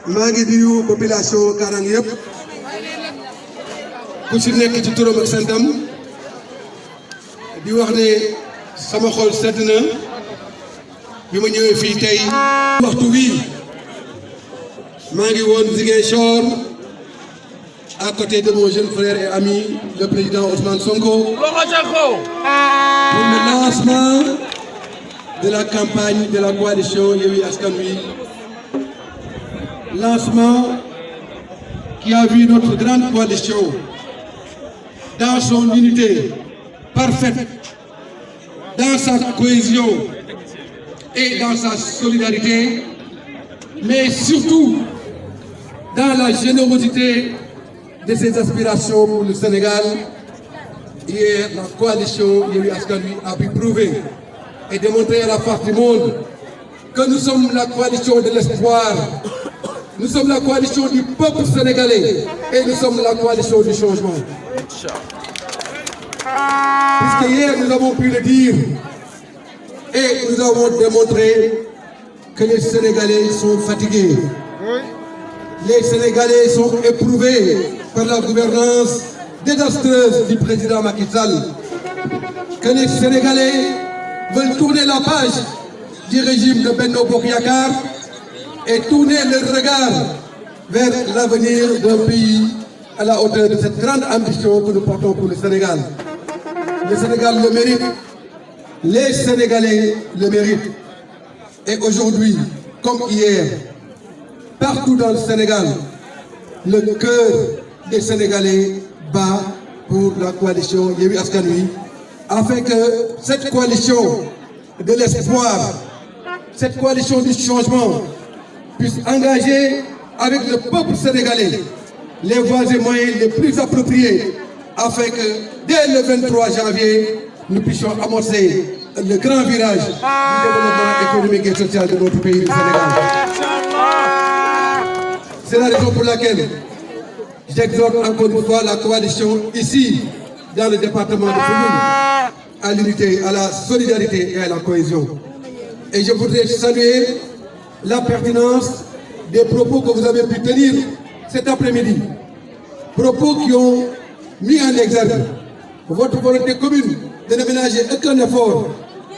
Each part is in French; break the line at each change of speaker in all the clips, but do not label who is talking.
maa ngi nuyu population Karang yëpp ku ci nekk ci turam ak santam di wax ne sama xol sedd na bi ma ñëwee fii tey waxtu wii maa ngi woon Ziguinchor à côté de mon jeune frère et ami le président Ousmane Sonko pour le lancement de la campagne de la coalition Yewwi Askan Wi. Lancement qui a vu notre grande coalition dans son unité parfaite, dans sa cohésion et dans sa solidarité, mais surtout dans la générosité de ses aspirations pour le Sénégal. Hier, la coalition Yewwi Askan Wi a pu prouver et démontrer à la face du monde que nous sommes la coalition de l'espoir. Nous sommes la coalition du peuple sénégalais et nous sommes la coalition du changement. Puisque hier nous avons pu le dire et nous avons démontré que les Sénégalais sont fatigués. Les Sénégalais sont éprouvés par la gouvernance désastreuse du président Macky Sall. Que les Sénégalais veulent tourner la page du régime de Benno Bokk Yakaar et tourner leur regard vers l'avenir d'un pays à la hauteur de cette grande ambition que nous portons pour le Sénégal. Le Sénégal le mérite, les Sénégalais le méritent. Et aujourd'hui, comme hier, partout dans le Sénégal, le cœur des Sénégalais bat pour la coalition Yewwi Askan Wi, afin que cette coalition de l'espoir, cette coalition du changement, puisse engager avec le peuple sénégalais les voies et moyens les plus appropriés afin que dès le 23 janvier, nous puissions amorcer le grand virage du développement économique et social de notre pays, du Sénégal. C'est la raison pour laquelle j'exhorte encore une fois la coalition ici, dans le département de Foundiougne, à l'unité, à la solidarité et à la cohésion. Et je voudrais saluer la pertinence des propos que vous avez pu tenir cet après-midi. Propos qui ont mis en exergue votre volonté commune de ne ménager aucun effort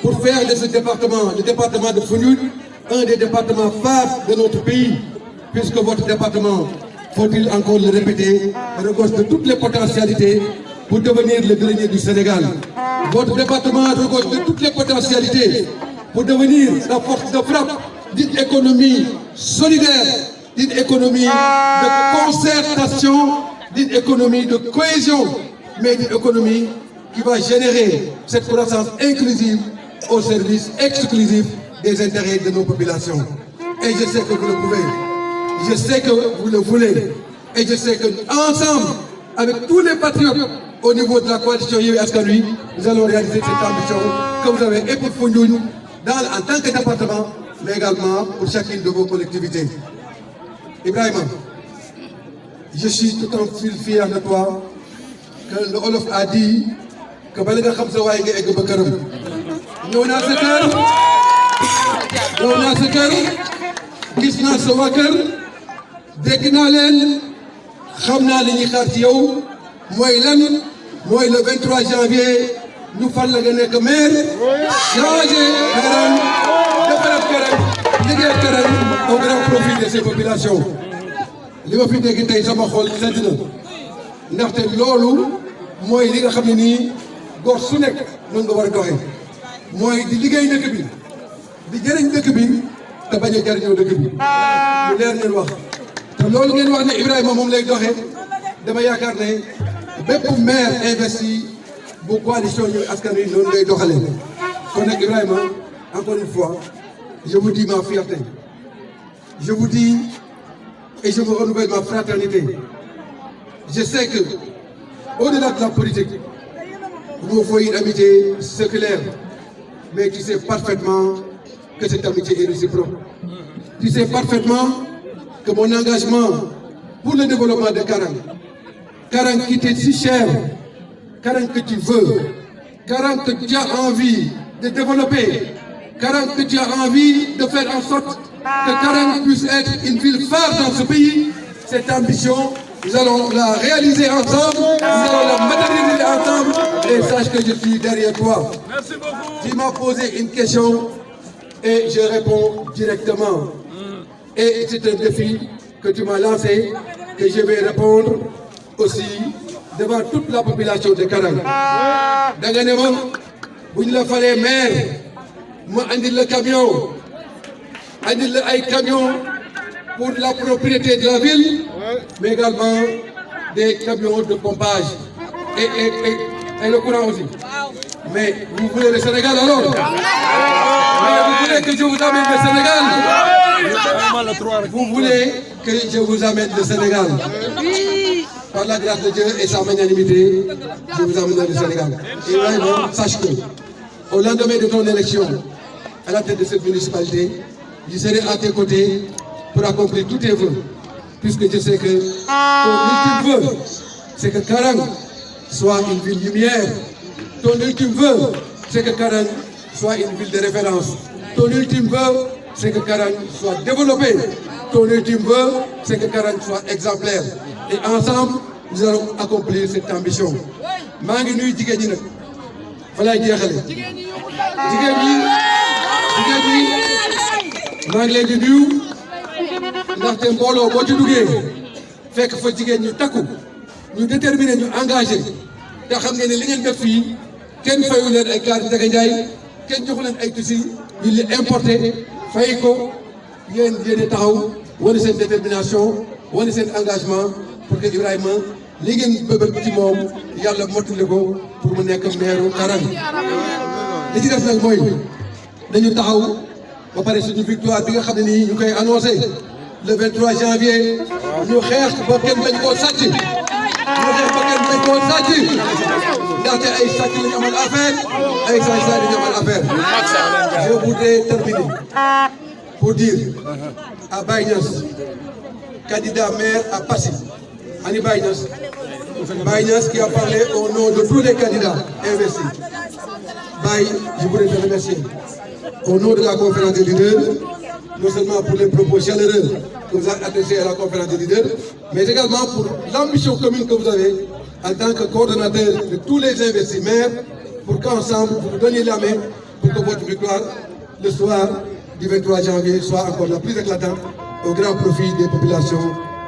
pour faire de ce département, le département de Foundiougne, un des départements phares de notre pays, puisque votre département, faut-il encore le répéter, regorge de toutes les potentialités pour devenir le grenier du Sénégal. Votre département regorge de toutes les potentialités pour devenir la force de frappe d'une économie solidaire, d'une économie de concertation, d'une économie de cohésion, mais d'une économie qui va générer cette croissance inclusive au service exclusif des intérêts de nos populations. Et je sais que vous le pouvez, je sais que vous le voulez, et je sais que ensemble, avec tous les patriotes au niveau de la coalition Yewwi Askan Wi, nous allons réaliser cette ambition que vous avez et pour Foundiougne, en tant que département, mais également pour chacune de vos collectivités. Ibrahima, je suis tout en fier de toi que le Wolof a dit que bala nga xam sa waay nga egg ba këram. ñëw naa sa kër gis naa sa waa kër dégg naa leen xam naa li ñuy xaar ci yow mooy lan mooy le 23 janvier ñu fal la nga nekk maire changer Karang defaraat Karang liggéey Karang au grand profit de ces populations. li ma fi dégg tey sama xol sedd na ndaxte loolu mooy li nga xam ne nii góor su nekk noonu nga war a doxee mooy di liggéey dëkk bi di jëriñ dëkk bi te bañ a jëriñoo dëkk bi lu leer ngeen wax te loolu ngeen wax ne Ibrahima moom lay doxee dama yaakaar ne bépp maire investi bu coalition Yewwi Askan Wi noonu lay doxalee kon nag Ibrahima encore une fois je vous dis ma fierté, je vous dis et je vous renouvelle ma fraternité. Je sais que au-delà de la politique, il nous faut une amitié séculaire, mais tu sais parfaitement que cette amitié est réciproque. Tu sais parfaitement que mon engagement pour le développement de Karang qui t'est si cher, Karang que tu veux, Karang que tu as envie de développer, Karang que tu as envie de faire en sorte que Karang puisse être une ville phare dans ce pays, cette ambition, nous allons la réaliser ensemble, nous allons la matérialiser ensemble, et sache que je suis derrière toi.
Merci beaucoup.
Tu m'as posé une question et je réponds directement. Et c'est un défi que tu m'as lancé, que je vais répondre aussi devant toute la population de Karang. Danga ne ma bu ñu la falee maire ma andil le camion andil la ay camion pour la propriété de la ville, mais également des camions de pompage et le courant aussi. Mais vous voulez le Sénégal alors? Mais vous voulez que je vous amène le Sénégal? Vous voulez que je vous amène le Sénégal? Par la grâce de Dieu et sa magnanimité, je vous amène le Sénégal. Et vraiment, sache que au lendemain de ton élection, à la tête de cette municipalité, je serai à tes côtés pour accomplir tous tes vœux, puisque je sais que ton ultime vœu, c'est que Karang soit une ville lumière. Ton ultime vœu, c'est que Karang soit une ville de référence. Ton ultime vœu, c'est que Karang soit développé. Ton ultime vœu, c'est que Karang soit exemplaire. Et ensemble, nous allons accomplir cette ambition. maa ngi nuyu jigéen ñi nag fa laay jeexale jigéen ñi maa ngi leen di nuyu ndaxte mbooloo boo ci duggee fekk fa jigéen ñu takku ñu déterminé ñu engagé te xam ngeen ne li ngeen def fii kenn fayu leen ay carte Ndiaga Ndiaye kenn joxu leen ay tissus ñu li importé fay ko yéen yéen taxaw wane seen détermination wane seen engagement pour que Ibrahima li ngeen bëbët ci moom yàlla mottali ko pour mu nekk maire Karang. li ci def nag mooy dañu taxaw ba pare suñu victoire bi nga xam ne nii ñu koy annoncé le 23 janvier ñu xeex ba kenn bañ koo sàcc ñu xeex ba kenn bañ koo sàcc ndaxte ay sàcc la ñu amal affaire ay saay-saay la ñu amal affaire. Je voudrais terminer pour dire à Baye Niass, candidat maire à Passy, Ani Baye Niass qui a parlé au nom de tous les candidats investis. Baye, je voudrais te remercier au nom de la conférence des leaders, non seulement pour les propos chaleureux que vous avez adressés à la conférence des leaders, mais également pour l'ambition commune que vous avez en tant que coordonnateur de tous les investis maires, pour qu'ensemble vous nous donniez la main pour que votre victoire le soir du 23 janvier soit encore la plus éclatante au grand profit des populations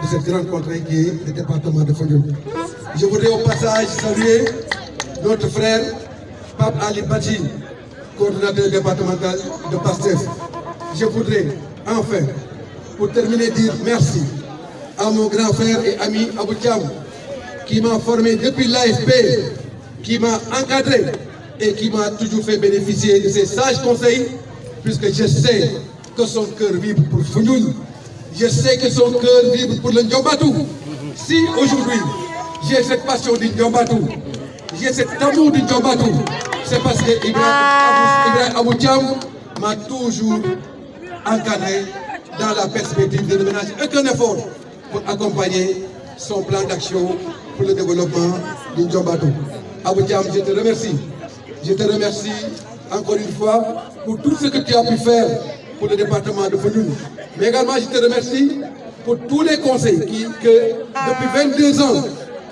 de cette grande contrée qui est le département de Foundiougne. Je voudrais au passage saluer notre frère Pape Ali Badji, coordonnateur départemental de PASTEF. Je voudrais enfin, pour terminer, dire merci à mon grand frère et ami Abou Thiam, qui m'a formé depuis l'AFP, qui m'a encadré et qui m'a toujours fait bénéficier de ses sages conseils, puisque je sais que son cœur vibre pour Foundiougne, je sais que son cœur vibre pour le Ndiambatou. Si aujourd'hui j'ai cette passion du Ndiambatou, j'ai cet amour du Ndiambatou, c'est parce que Ibrahima Abou Thiam m'a toujours encadré dans la perspective de ne ménager aucun effort pour accompagner son plan d'action pour le développement du Ndiambatou. Abou Thiam, je te remercie. Je te remercie encore une fois pour tout ce que tu as pu faire pour le département de Foundiougne. Mais également, je te remercie pour tous les conseils que depuis 22 ans,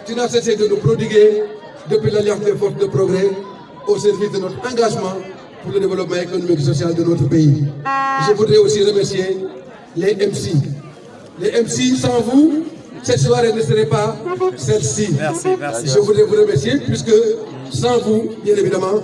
tu n'as cessé de nous prodiguer depuis l'Alliance des forces de progrès au service de notre engagement pour le développement économique et social de notre pays. Je voudrais aussi remercier les MC. Les MC, sans vous, cette soirée ne serait pas celle-ci.
Merci.
Je voudrais vous remercier puisque sans vous, bien évidemment,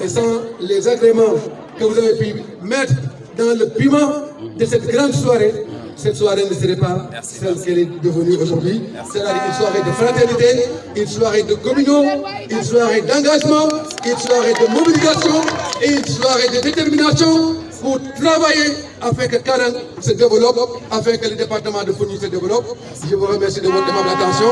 et sans les agréments que vous avez pu mettre dans le piment de cette grande soirée, cette soirée ne serait pas celle qu'elle est devenue aujourd'hui. C'est-à-dire une soirée de fraternité, une soirée de communion, une soirée d'engagement, une soirée de mobilisation et une soirée de détermination pour travailler afin que Karang se développe, afin que le département de Foundiougne se développe. Je vous remercie de votre aimable attention.